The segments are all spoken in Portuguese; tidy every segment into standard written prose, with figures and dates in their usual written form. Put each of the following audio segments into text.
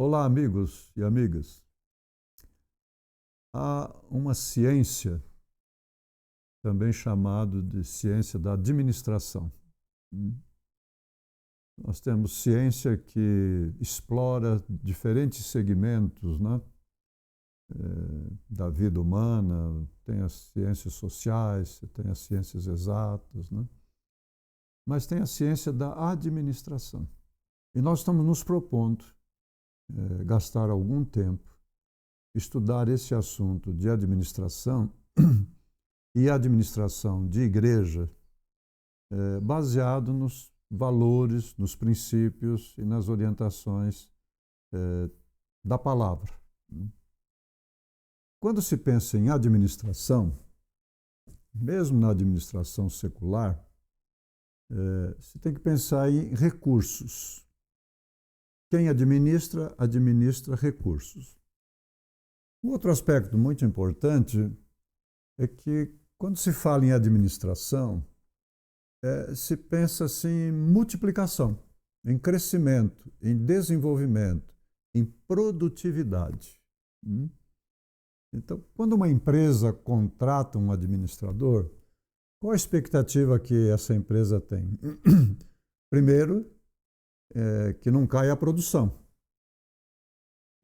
Olá, amigos e amigas. Há uma ciência, também chamada de ciência da administração. Nós temos ciência que explora diferentes segmentos, né, da vida humana. Tem as ciências sociais, tem as ciências exatas, né? Mas tem a ciência da administração. E nós estamos nos propondo gastar algum tempo estudar esse assunto de administração e administração de igreja, baseado nos valores, nos princípios e nas orientações da palavra. Quando se pensa em administração, mesmo na administração secular, se tem que pensar em recursos. Quem administra, administra recursos. Um outro aspecto muito importante é que, quando se fala em administração, se pensa assim em multiplicação, em crescimento, em desenvolvimento, em produtividade. Então, quando uma empresa contrata um administrador, qual a expectativa que essa empresa tem? Primeiro, que não caia a produção.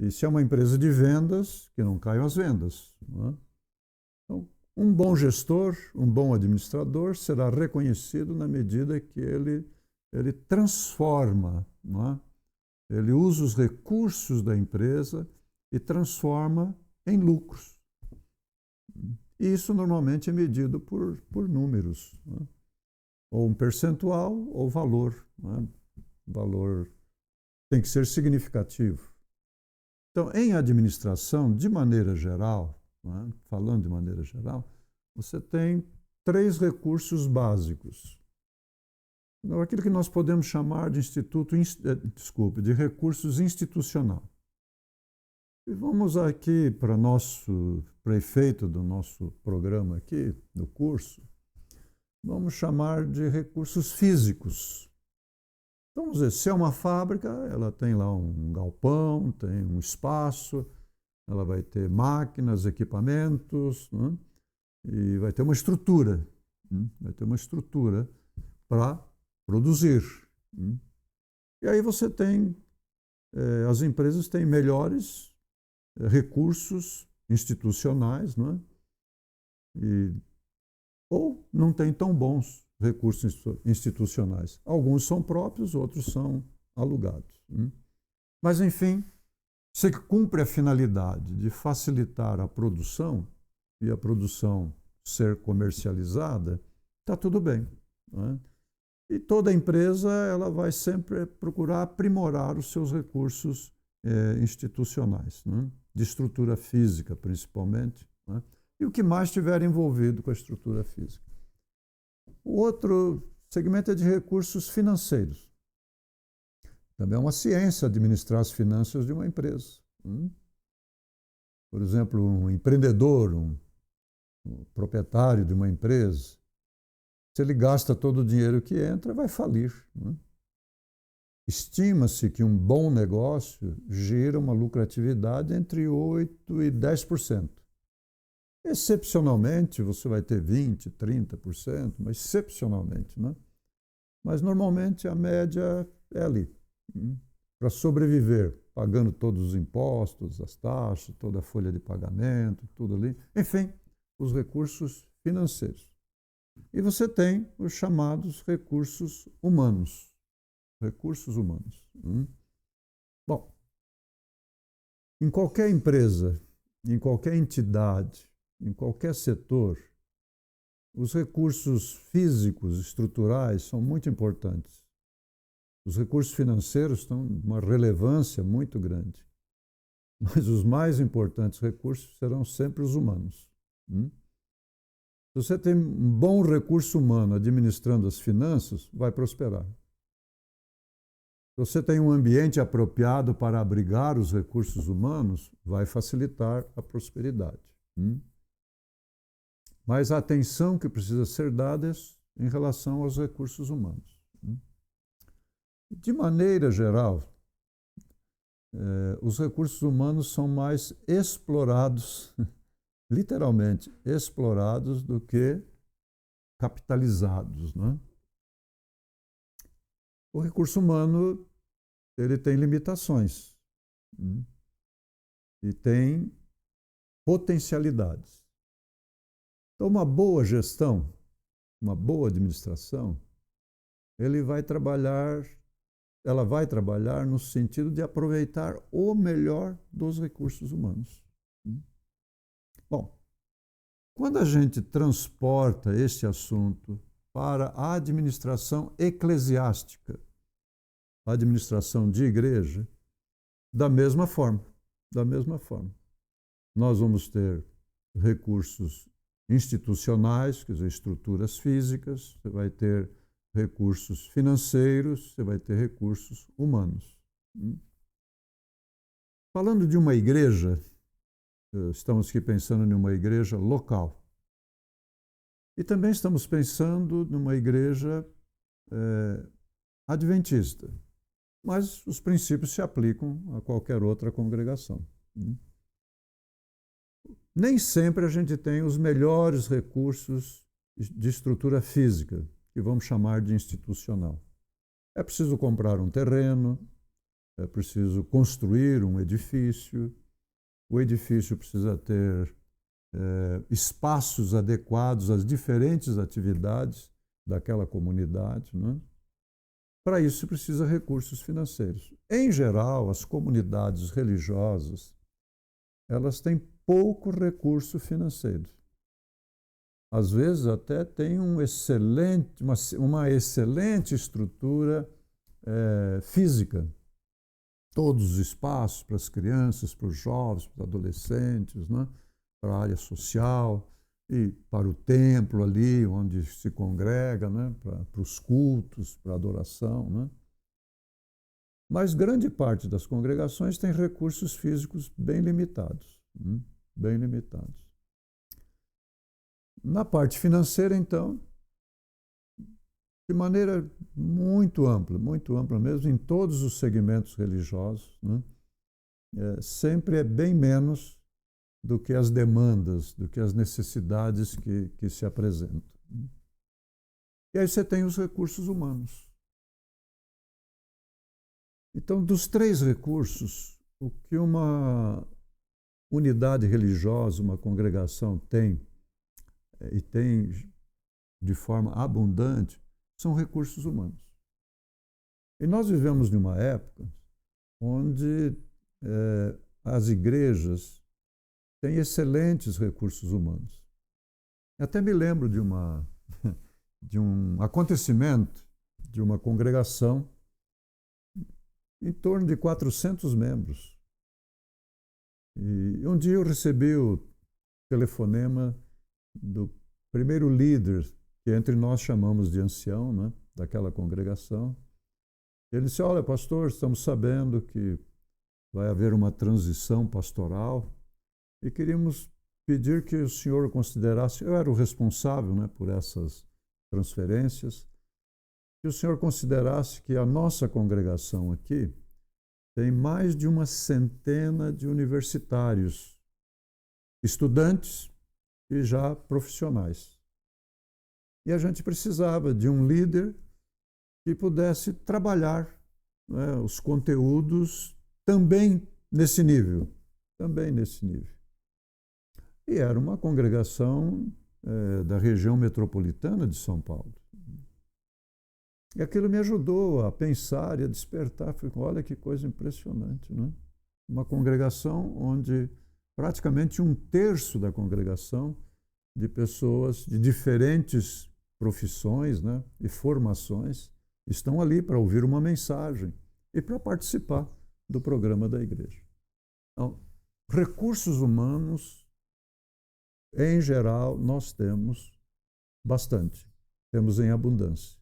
E se é uma empresa de vendas, que não caiam as vendas. Não é? Então, um bom gestor, um bom administrador será reconhecido na medida que ele transforma, não é? Ele usa os recursos da empresa e transforma em lucros. E isso normalmente é medido por números, não é? Ou um percentual ou valor. Não é? Valor tem que ser significativo. Então, em administração, de maneira geral, né, falando de maneira geral, você tem 3 recursos básicos. Então, aquilo que nós podemos chamar de de recursos institucional. E vamos aqui para efeito do nosso programa aqui, do curso, vamos chamar de recursos físicos. Então, vamos dizer, se é uma fábrica, ela tem lá um galpão, tem um espaço, ela vai ter máquinas, equipamentos, né? E vai ter uma estrutura. Vai ter uma estrutura para produzir. E aí você tem, as empresas têm melhores recursos institucionais, não é? Ou não têm tão bons recursos institucionais. Alguns são próprios, outros são alugados. Mas, enfim, se cumpre a finalidade de facilitar a produção e a produção ser comercializada, está tudo bem. Não é? E toda empresa ela vai sempre procurar aprimorar os seus recursos institucionais, né? De estrutura física, principalmente, né? E o que mais estiver envolvido com a estrutura física. O outro segmento é de recursos financeiros. Também é uma ciência administrar as finanças de uma empresa. Por exemplo, um empreendedor, um proprietário de uma empresa, se ele gasta todo o dinheiro que entra, vai falir. Estima-se que um bom negócio gira uma lucratividade entre 8% e 10%. Excepcionalmente, você vai ter 20%, 30%, mas excepcionalmente, né? Mas normalmente a média é ali. Para sobreviver, pagando todos os impostos, as taxas, toda a folha de pagamento, tudo ali. Enfim, os recursos financeiros. E você tem os chamados recursos humanos. Recursos humanos. Bom, em qualquer empresa, em qualquer entidade, em qualquer setor, os recursos físicos, estruturais, são muito importantes. Os recursos financeiros estão de uma relevância muito grande. Mas os mais importantes recursos serão sempre os humanos. Se você tem um bom recurso humano administrando as finanças, vai prosperar. Se você tem um ambiente apropriado para abrigar os recursos humanos, vai facilitar a prosperidade. Mas a atenção que precisa ser dada é em relação aos recursos humanos. De maneira geral, os recursos humanos são mais explorados, literalmente explorados, do que capitalizados, né? O recurso humano, ele tem limitações, e tem potencialidades. Então, uma boa gestão, uma boa administração, ela vai trabalhar no sentido de aproveitar o melhor dos recursos humanos. Bom, quando a gente transporta este assunto para a administração eclesiástica, a administração de igreja, da mesma forma. Nós vamos ter recursos institucionais, quer dizer, estruturas físicas, você vai ter recursos financeiros, você vai ter recursos humanos. Falando de uma igreja, estamos aqui pensando em uma igreja local. E também estamos pensando numa igreja adventista. Mas os princípios se aplicam a qualquer outra congregação. Nem sempre a gente tem os melhores recursos de estrutura física, que vamos chamar de institucional. É preciso comprar um terreno, é preciso construir um edifício, o edifício precisa ter espaços adequados às diferentes atividades daquela comunidade, né? Para isso se precisa recursos financeiros. Em geral, as comunidades religiosas, elas têm pouco recurso financeiro. Às vezes até tem uma excelente estrutura física. Todos os espaços para as crianças, para os jovens, para os adolescentes, né? Para a área social e para o templo ali, onde se congrega, né? Para os cultos, para a adoração, né? Mas grande parte das congregações tem recursos físicos bem limitados. Bem limitados. Na parte financeira, então, de maneira muito ampla mesmo, em todos os segmentos religiosos, né? Sempre é bem menos do que as demandas, do que as necessidades que se apresentam. E aí você tem os recursos humanos. Então, dos três recursos, o que uma unidade religiosa, uma congregação tem, e tem de forma abundante, são recursos humanos. E nós vivemos numa época onde as igrejas têm excelentes recursos humanos. Eu até me lembro de um acontecimento de uma congregação em torno de 400 membros. E um dia eu recebi o telefonema do primeiro líder, que entre nós chamamos de ancião, né, daquela congregação. Ele disse: olha, pastor, estamos sabendo que vai haver uma transição pastoral e queríamos pedir que o senhor considerasse, eu era o responsável, né, por essas transferências, que o senhor considerasse que a nossa congregação aqui tem mais de 100 de universitários, estudantes e já profissionais. E a gente precisava de um líder que pudesse trabalhar, né, os conteúdos também nesse nível. E era uma congregação da região metropolitana de São Paulo. E aquilo me ajudou a pensar e a despertar. Falei, olha que coisa impressionante, né? Uma congregação onde praticamente 1/3 da congregação de pessoas de diferentes profissões, né, e formações estão ali para ouvir uma mensagem e para participar do programa da igreja. Então, recursos humanos, em geral, nós temos bastante, temos em abundância.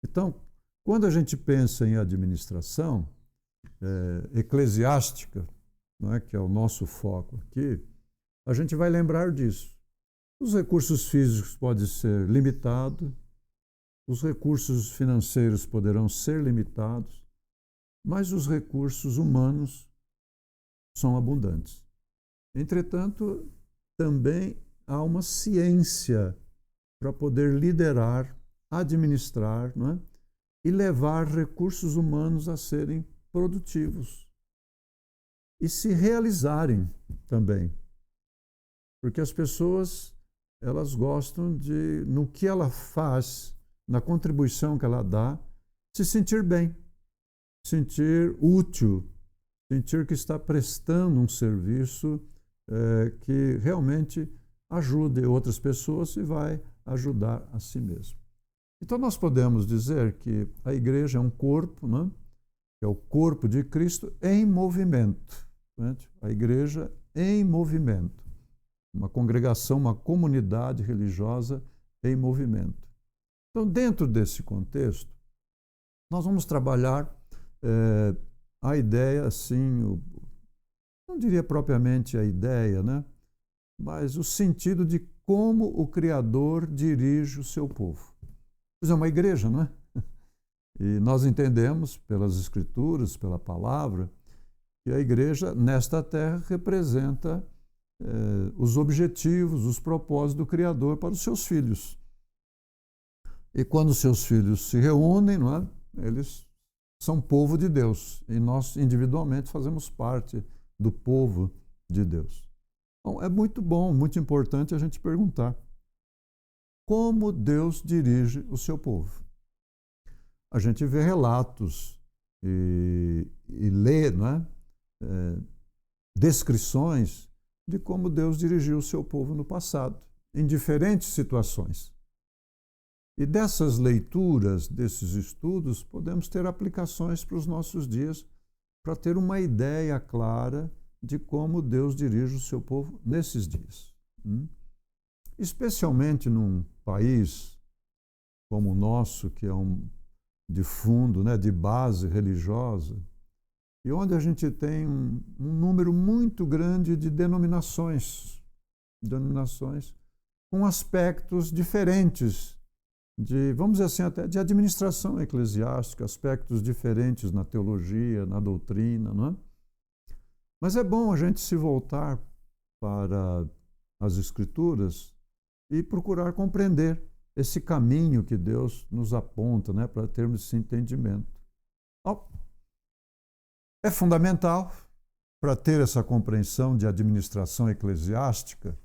Então, quando a gente pensa em administração eclesiástica, não é, que é o nosso foco aqui, a gente vai lembrar disso. Os recursos físicos podem ser limitados, os recursos financeiros poderão ser limitados, mas os recursos humanos são abundantes. Entretanto, também há uma ciência para poder liderar, administrar, não é? E levar recursos humanos a serem produtivos e se realizarem também. Porque as pessoas, elas gostam de, no que ela faz, na contribuição que ela dá, se sentir bem, sentir útil, sentir que está prestando um serviço que realmente ajude outras pessoas e vai ajudar a si mesmo. Então nós podemos dizer que a igreja é um corpo, né? É o corpo de Cristo em movimento. Né? A igreja em movimento. Uma congregação, uma comunidade religiosa em movimento. Então, dentro desse contexto, nós vamos trabalhar a ideia, assim, não diria propriamente a ideia, né? Mas o sentido de como o Criador dirige o seu povo. Pois é uma igreja, não é? E nós entendemos pelas Escrituras, pela palavra, que a igreja nesta terra representa os objetivos, os propósitos do Criador para os seus filhos. E quando os seus filhos se reúnem, não é? Eles são povo de Deus. E nós, individualmente, fazemos parte do povo de Deus. Então, é muito bom, muito importante a gente perguntar como Deus dirige o seu povo. A gente vê relatos e lê, não é? Descrições de como Deus dirigiu o seu povo no passado, em diferentes situações. E dessas leituras, desses estudos, podemos ter aplicações para os nossos dias, para ter uma ideia clara de como Deus dirige o seu povo nesses dias. Especialmente num país como o nosso, que é de fundo, né, de base religiosa, e onde a gente tem um número muito grande de denominações com aspectos diferentes, vamos dizer assim, até de administração eclesiástica, aspectos diferentes na teologia, na doutrina, não é? Mas é bom a gente se voltar para as Escrituras e procurar compreender esse caminho que Deus nos aponta, né, para termos esse entendimento. Então, é fundamental para ter essa compreensão de administração eclesiástica,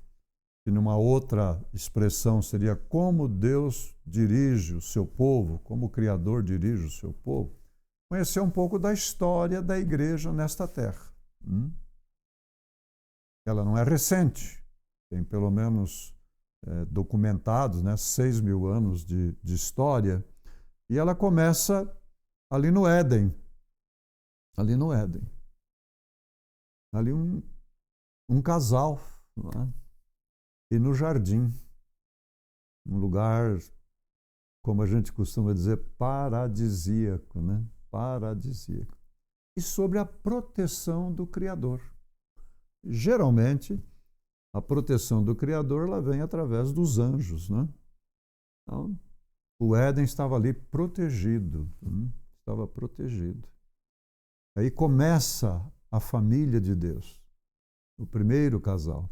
que numa outra expressão seria como Deus dirige o seu povo, como o Criador dirige o seu povo, conhecer um pouco da história da igreja nesta terra. Ela não é recente, tem pelo menos documentados, né, 6.000 anos de história, e ela começa ali no Éden. Ali no Éden. Ali um casal, não é? E no jardim, um lugar, como a gente costuma dizer, paradisíaco, né? Paradisíaco. E sobre a proteção do Criador. Geralmente, a proteção do Criador ela vem através dos anjos, né? Então, o Éden estava ali protegido, estava protegido. Aí começa a família de Deus, o primeiro casal.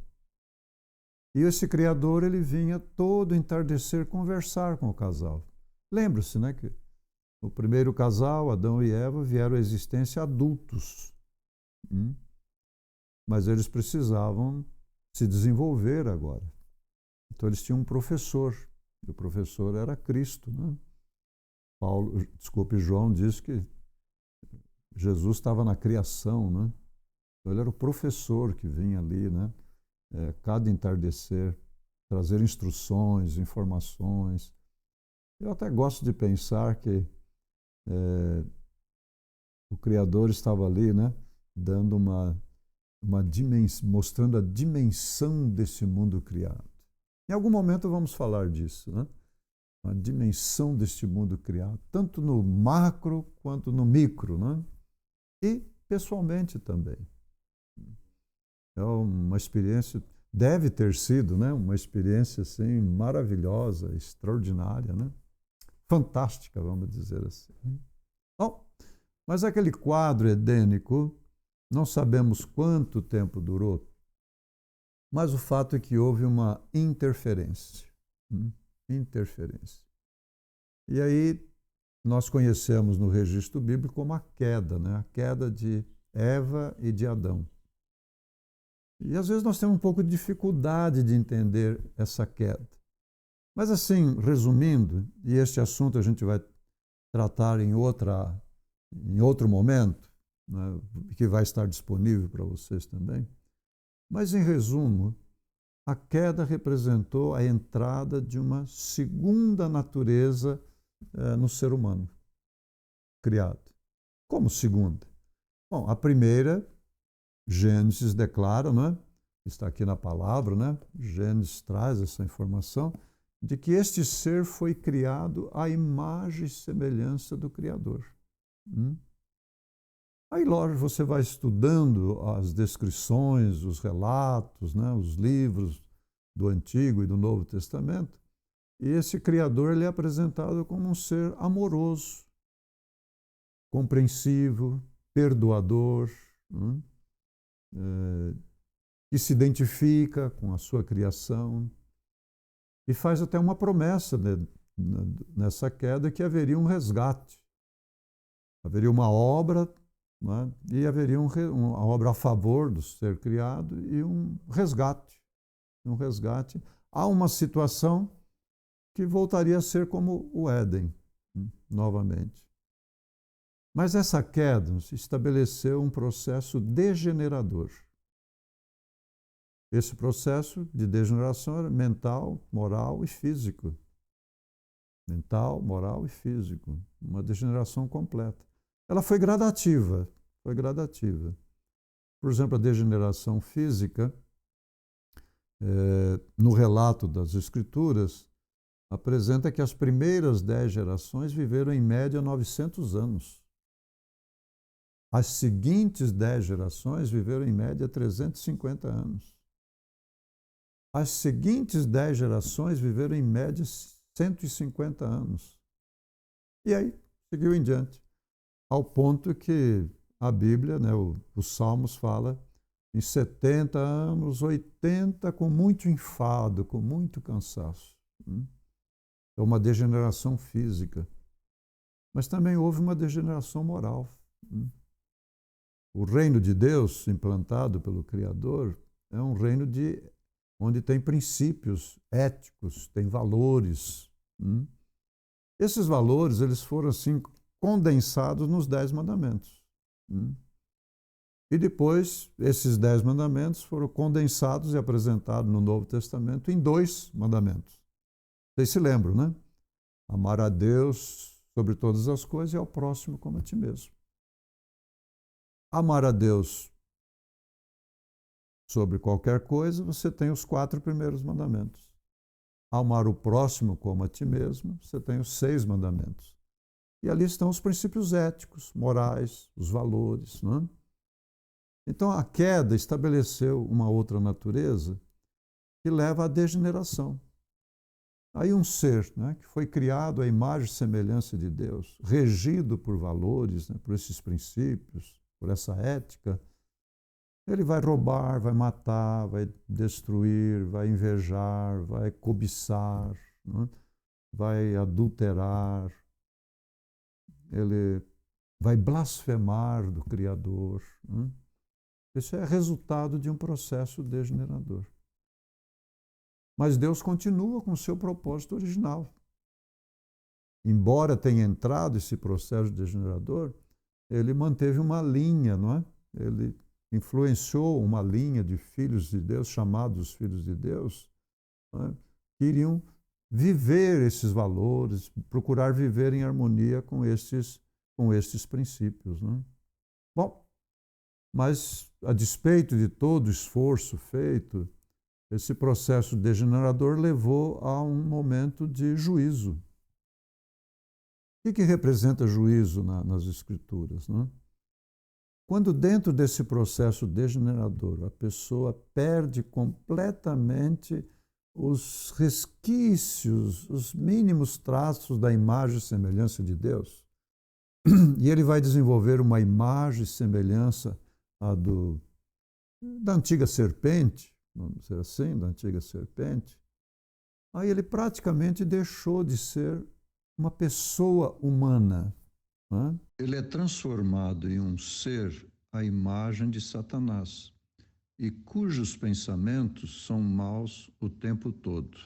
E esse Criador, ele vinha todo entardecer conversar com o casal. Lembra-se, né, que o primeiro casal, Adão e Eva, vieram à existência adultos. Mas eles precisavam se desenvolver agora. Então eles tinham um professor, e o professor era Cristo, né? João diz que Jesus estava na criação, né? Então ele era o professor que vinha ali, né? Cada entardecer, trazer instruções, informações. Eu até gosto de pensar que o Criador estava ali, né? Dando mostrando a dimensão desse mundo criado. Em algum momento vamos falar disso, né? A dimensão deste mundo criado, tanto no macro quanto no micro, né? E pessoalmente também. É uma experiência, deve ter sido, né? Uma experiência assim, maravilhosa, extraordinária, né? Fantástica, vamos dizer assim. Bom, mas aquele quadro edênico Não sabemos quanto tempo durou, mas o fato é que houve uma interferência. Interferência. E aí nós conhecemos no registro bíblico como a queda, né? A queda de Eva e de Adão. E às vezes nós temos um pouco de dificuldade de entender essa queda. Mas assim, resumindo, e este assunto a gente vai tratar em outro momento, né, que vai estar disponível para vocês também. Mas em resumo, a queda representou a entrada de uma segunda natureza no ser humano criado. Como segunda? Bom, a primeira, Gênesis declara, né? Está aqui na palavra, né? Gênesis traz essa informação de que este ser foi criado à imagem e semelhança do Criador. Aí, lógico, você vai estudando as descrições, os relatos, né? Os livros do Antigo e do Novo Testamento, e esse Criador ele é apresentado como um ser amoroso, compreensivo, perdoador, que se identifica com a sua criação e faz até uma promessa nessa queda que haveria um resgate, haveria uma obra, né? E haveria uma obra a favor do ser criado e um resgate. Há uma situação que voltaria a ser como o Éden, novamente. Mas essa queda estabeleceu um processo degenerador. Esse processo de degeneração era mental, moral e físico. Mental, moral e físico. Uma degeneração completa. Ela foi gradativa. Por exemplo, a degeneração física, no relato das Escrituras, apresenta que as primeiras 10 gerações viveram em média 900 anos. As seguintes 10 gerações viveram em média 350 anos. As seguintes 10 gerações viveram em média 150 anos. E aí, seguiu em diante, ao ponto que a Bíblia, né, os Salmos fala em 70 anos, 80 com muito enfado, com muito cansaço. É uma degeneração física. Mas também houve uma degeneração moral. O reino de Deus, implantado pelo Criador, é um reino onde tem princípios éticos, tem valores. Esses valores eles foram assim condensados nos 10 mandamentos. E depois, esses 10 mandamentos foram condensados e apresentados no Novo Testamento em 2 mandamentos. Vocês se lembram, né? Amar a Deus sobre todas as coisas e ao próximo como a ti mesmo. Amar a Deus sobre qualquer coisa, você tem os 4 primeiros mandamentos. Amar o próximo como a ti mesmo, você tem os 6 mandamentos. E ali estão os princípios éticos, morais, os valores. Né? Então a queda estabeleceu uma outra natureza que leva à degeneração. Aí um ser, né, que foi criado à imagem e semelhança de Deus, regido por valores, né, por esses princípios, por essa ética, ele vai roubar, vai matar, vai destruir, vai invejar, vai cobiçar, né, vai adulterar, ele vai blasfemar do Criador. Né? Isso é resultado de um processo degenerador. Mas Deus continua com o seu propósito original. Embora tenha entrado esse processo degenerador, ele manteve uma linha, não é? Ele influenciou uma linha de filhos de Deus, chamados filhos de Deus, não é? Que iriam viver esses valores, procurar viver em harmonia com estes princípios. Não é? Bom, mas a despeito de todo o esforço feito, esse processo degenerador levou a um momento de juízo. O que representa juízo nas Escrituras? Né? Quando dentro desse processo degenerador a pessoa perde completamente os resquícios, os mínimos traços da imagem e semelhança de Deus, e ele vai desenvolver uma imagem e semelhança da antiga serpente, vamos dizer assim, da antiga serpente, aí ele praticamente deixou de ser uma pessoa humana. Né? Ele é transformado em um ser à imagem de Satanás e cujos pensamentos são maus o tempo todo.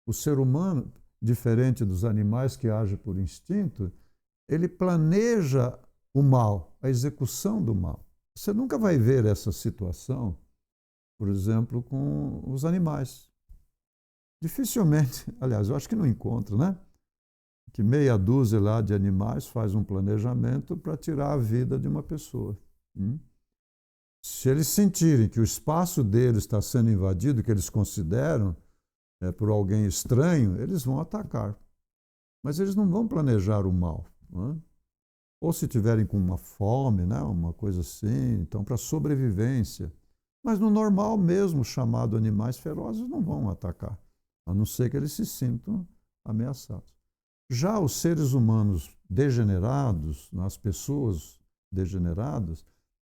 O ser humano, diferente dos animais que agem por instinto, ele planeja o mal, a execução do mal. Você nunca vai ver essa situação, por exemplo, com os animais. Dificilmente, aliás, eu acho que não encontra, né? Que meia dúzia lá de animais faz um planejamento para tirar a vida de uma pessoa. Se eles sentirem que o espaço deles está sendo invadido, que eles consideram por alguém estranho, eles vão atacar. Mas eles não vão planejar o mal. Né? Ou se tiverem com uma fome, né? Uma coisa assim, então para sobrevivência. Mas no normal mesmo, chamado animais ferozes, não vão atacar, a não ser que eles se sintam ameaçados. Já os seres humanos degenerados, as pessoas degeneradas,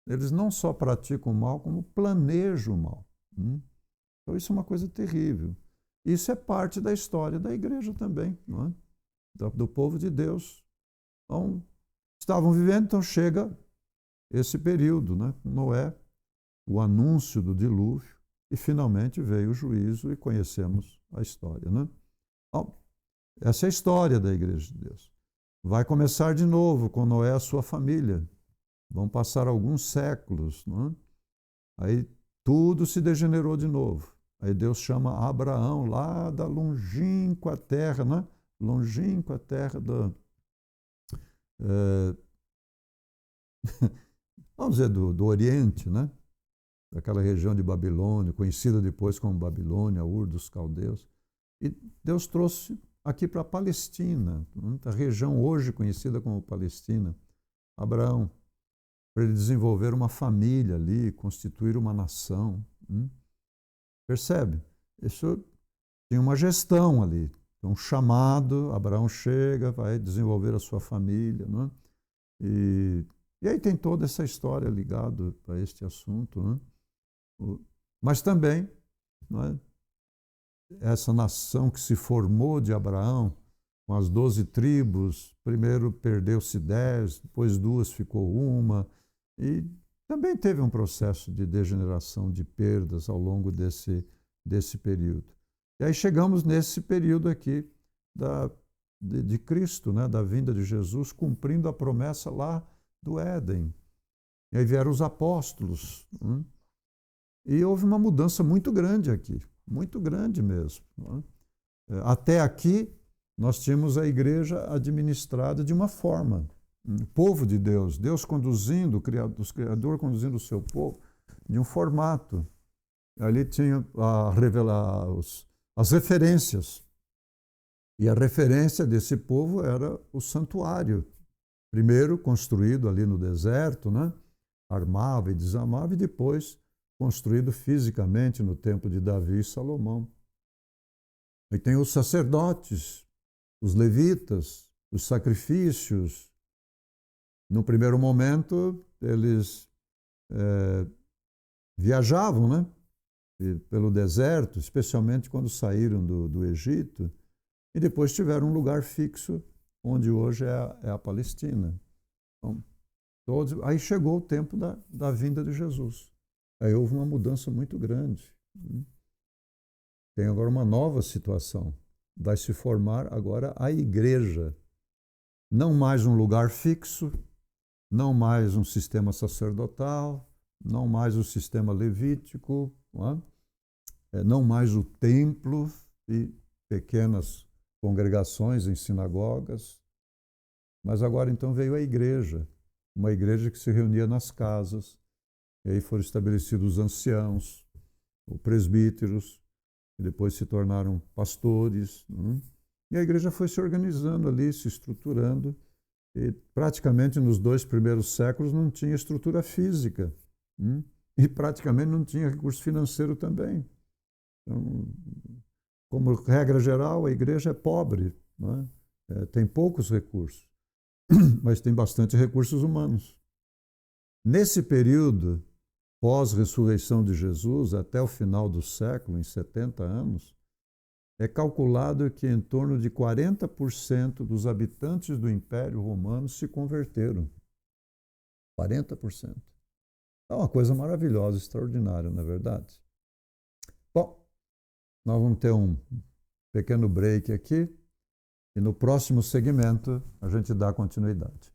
eles não só praticam o mal, como planejam o mal. Então isso é uma coisa terrível. Isso é parte da história da igreja também, não é? Do povo de Deus. Então, estavam vivendo, então chega esse período, né? Noé, o anúncio do dilúvio, e finalmente veio o juízo e conhecemos a história. Né? Então, essa é a história da igreja de Deus. Vai começar de novo com Noé e a sua família. Vão passar alguns séculos. Né? Aí tudo se degenerou de novo. Aí Deus chama Abraão lá da longínqua terra, né? Longínqua terra vamos dizer, do Oriente, né? Daquela região de Babilônia, conhecida depois como Babilônia, Ur dos Caldeus. E Deus trouxe aqui para a Palestina, a região hoje conhecida como Palestina, Abraão, para ele desenvolver uma família ali, constituir uma nação. Percebe? Isso tinha uma gestão ali, um chamado, Abraão chega, vai desenvolver a sua família. Não é? E aí tem toda essa história ligada a este assunto. Não é? Mas também, não é? Essa nação que se formou de Abraão, com as 12 tribos, primeiro perdeu-se 10, depois 2 ficou uma, e também teve um processo de degeneração, de perdas ao longo desse período. E aí chegamos nesse período aqui de Cristo, né? Da vinda de Jesus, cumprindo a promessa lá do Éden. E aí vieram os apóstolos. E houve uma mudança muito grande aqui, muito grande mesmo. Até aqui, nós tínhamos a igreja administrada de uma forma. O povo de Deus, Deus conduzindo, o Criador conduzindo o seu povo de um formato. Ali tinha as referências. E a referência desse povo era o santuário. Primeiro construído ali no deserto, né? Armava e desarmava, e depois construído fisicamente no tempo de Davi e Salomão. E tem os sacerdotes, os levitas, os sacrifícios. No primeiro momento, eles viajavam, né? Pelo deserto, especialmente quando saíram do Egito, e depois tiveram um lugar fixo, onde hoje é a Palestina. Então, aí chegou o tempo da vinda de Jesus. Aí houve uma mudança muito grande. Tem agora uma nova situação. Vai se formar agora a igreja. Não mais um lugar fixo, não mais um sistema sacerdotal, não mais o sistema levítico, não mais o templo e pequenas congregações em sinagogas. Mas agora então veio a igreja, uma igreja que se reunia nas casas, e aí foram estabelecidos os anciãos, os presbíteros, que depois se tornaram pastores. E a igreja foi se organizando ali, se estruturando, e praticamente nos 2 primeiros séculos não tinha estrutura física, e praticamente não tinha recurso financeiro também. Então, como regra geral, a igreja é pobre, tem poucos recursos, mas tem bastante recursos humanos. Nesse período pós-ressurreição de Jesus, até o final do século, em 70 anos, é calculado que em torno de 40% dos habitantes do Império Romano se converteram. 40%. É uma coisa maravilhosa, extraordinária, não é verdade? Bom, nós vamos ter um pequeno break aqui e no próximo segmento a gente dá continuidade.